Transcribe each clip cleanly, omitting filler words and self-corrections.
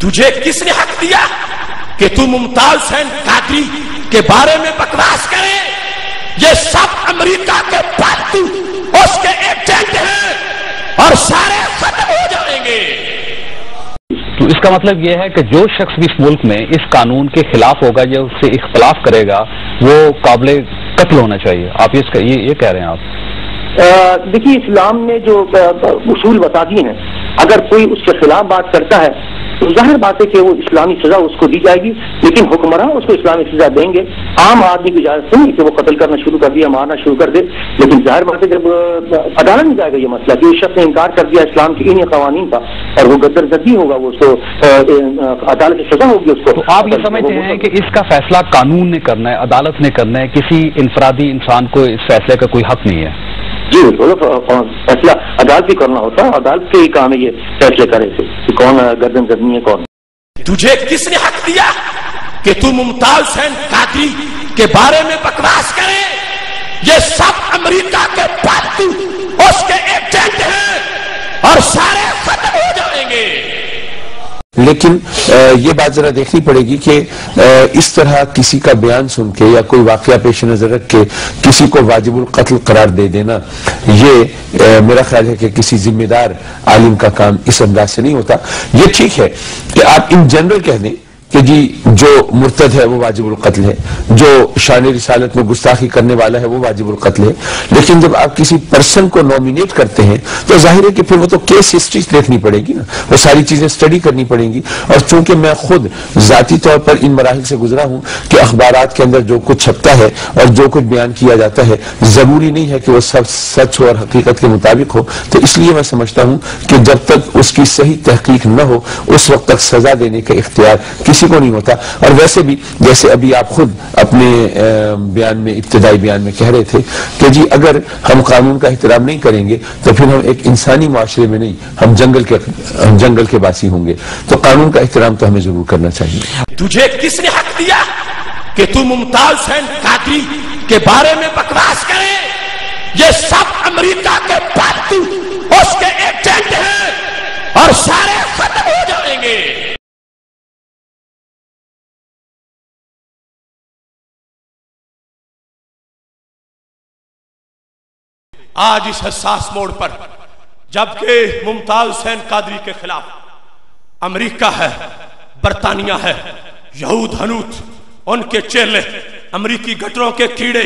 تجھے کس نے حق دیا کہ تو ممتاز حسین قادری کے بارے میں بکواس کرے؟ یہ سب امریکہ کے پالتو اس کے ایجنٹ ہیں اور سارے ختم ہو جائیں گے۔ تو اس کا مطلب یہ ہے کہ جو شخص بھی اس ملک میں اس قانون کے خلاف ہوگا یا اس سے اختلاف کرے گا وہ قابل قتل ہونا چاہیے، آپ یہ کہہ رہے ہیں آپ؟ دیکھیے اسلام نے جو اصول بتا دیے ہیں، اگر کوئی اس کے خلاف بات کرتا ہے تو ظاہر بات ہے کہ وہ اسلامی سزا اس کو دی جائے گی، لیکن حکمراں اس کو اسلامی سزا دیں گے۔ عام آدمی کی اجازت نہیں کہ وہ قتل کرنا شروع کر دیا، مارنا شروع کر دے، لیکن ظاہر بات ہے جب عدالت میں جائے گا یہ مسئلہ کہ اس شخص نے انکار کر دیا اسلام کی انہی قوانین کا اور وہ غدر زدی ہوگا، وہ اس کو عدالت کی سزا ہوگی اس کو۔ تو آپ یہ سمجھتے ہیں کہ اس کا فیصلہ قانون نے کرنا ہے، عدالت نے کرنا ہے، کسی انفرادی انسان کو اس فیصلے کا کوئی حق نہیں ہے؟ جی بالکل، فیصلہ عدالت بھی کرنا ہوتا ہے، عدالت کے ہی کام ہے یہ فیصلے کرے تھے کہ کون گردن زدنی ہے کون۔ تجھے کس نے حق دیا کہ تو ممتاز حسین قادری کے بارے میں بکواس کرے؟ یہ سب امریکہ کے پالتو اس کے ایجنٹ ہیں اور سارے ختم ہو جائیں گے۔ لیکن یہ بات ذرا دیکھنی پڑے گی کہ اس طرح کسی کا بیان سن کے یا کوئی واقعہ پیش نظر رکھ کے کسی کو واجب القتل قرار دے دینا، یہ میرا خیال ہے کہ کسی ذمہ دار عالم کا کام اس انداز سے نہیں ہوتا۔ یہ ٹھیک ہے کہ آپ ان جنرل کہہ دیں کہ جی جو مرتد ہے وہ واجب القتل ہے، جو شان رسالت میں گستاخی کرنے والا ہے وہ واجب القتل ہے، لیکن جب آپ کسی پرسن کو نومینیٹ کرتے ہیں تو ظاہر ہے کہ پھر وہ تو کیس ہسٹری دیکھنی پڑے گی نا، وہ ساری چیزیں اسٹڈی کرنی پڑیں گی۔ اور چونکہ میں خود ذاتی طور پر ان مراحل سے گزرا ہوں کہ اخبارات کے اندر جو کچھ چھپتا ہے اور جو کچھ بیان کیا جاتا ہے ضروری نہیں ہے کہ وہ سب سچ ہو اور حقیقت کے مطابق ہو، تو اس لیے میں سمجھتا ہوں کہ جب تک اس کی صحیح تحقیق نہ ہو اس وقت تک سزا دینے کا اختیار کسی کو نہیں ہوتا۔ اور ویسے بھی جیسے ابھی آپ خود اپنے بیان میں ابتدائی بیان میں کہہ رہے تھے کہ جی اگر ہم قانون کا احترام نہیں کریں گے تو پھر ہم ایک انسانی معاشرے میں نہیں، ہم جنگل کے باسی ہوں گے، تو قانون کا احترام تو ہمیں ضرور کرنا چاہیے۔ تجھے کس نے حق دیا کہ تو ممتاز حسین قادری کے بارے میں بکواس کرے؟ یہ سب امریکہ کے پالتو اس کے ایجنٹ ہیں اور سارے ختم ہو جائیں گے۔ آج اس حساس موڑ پر جبکہ ممتاز حسین قادری کے خلاف امریکہ ہے، برطانیہ ہے، یہود ہنوت، ان کے چیلے، امریکی گٹروں کے کیڑے،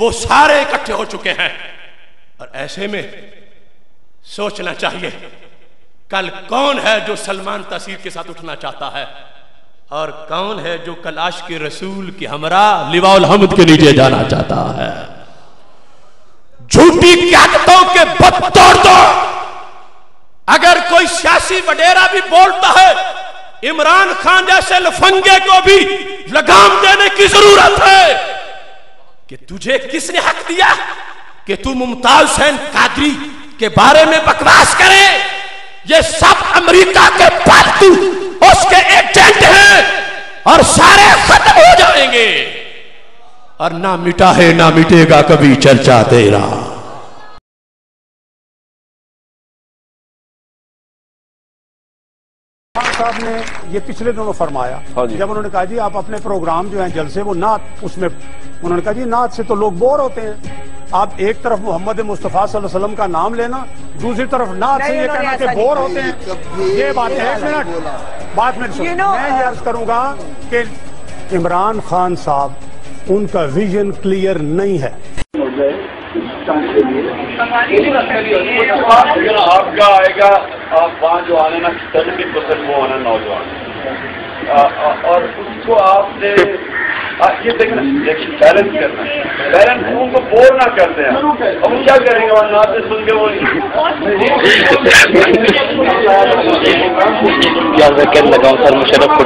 وہ سارے اکٹھے ہو چکے ہیں، اور ایسے میں سوچنا چاہیے کل کون ہے جو سلمان تاثیر کے ساتھ اٹھنا چاہتا ہے اور کون ہے جو کل عاشق رسول کی ہمراہ لواء الحمد کے نیچے جانا چاہتا ہے۔ جھوٹی قیادتوں کے بت توڑ دو۔ اگر کوئی سیاسی وڈیرا بھی بولتا ہے عمران خان جیسے لفنگے کو بھی لگام دینے کی ضرورت ہے کہ تجھے کس نے حق دیا کہ تو ممتاز حسین قادری کے بارے میں بکواس کرے؟ یہ سب امریکہ کے پالتو اس کے ایجنٹ ہیں اور سارے ختم ہو جائیں گے، اور نہ مٹا ہے نہ مٹے گا کبھی چرچا تیرا۔ صاحب نے یہ پچھلے دنوں فرمایا جب انہوں نے کہا جی آپ اپنے پروگرام جو ہیں جلسے وہ نعت، اس میں انہوں نے کہا جی نعت سے تو لوگ بور ہوتے ہیں، آپ ایک طرف محمد مصطفیٰ صلی اللہ علیہ وسلم کا نام لینا، دوسری طرف نعت سے یہ کہنا کہ بور ہوتے ہیں، یہ بات ہے۔ ایک منٹ بات میں سنیں، میں یہ عرض کروں گا کہ عمران خان صاحب ان کا ویژن کلیئر نہیں ہے۔ آپ کا آئے گا، آپ وہاں جو آنے نا 70% وہ آنا نوجوان، اور اس کو آپ نے یہ دیکھنا بیلنس کرنا ہے، بیلنس ان کو بور نہ کرتے ہیں، اب وہ کیا کریں گے وہاں نعتیں سن کے وہ کیا لگاؤں سر مشرف کو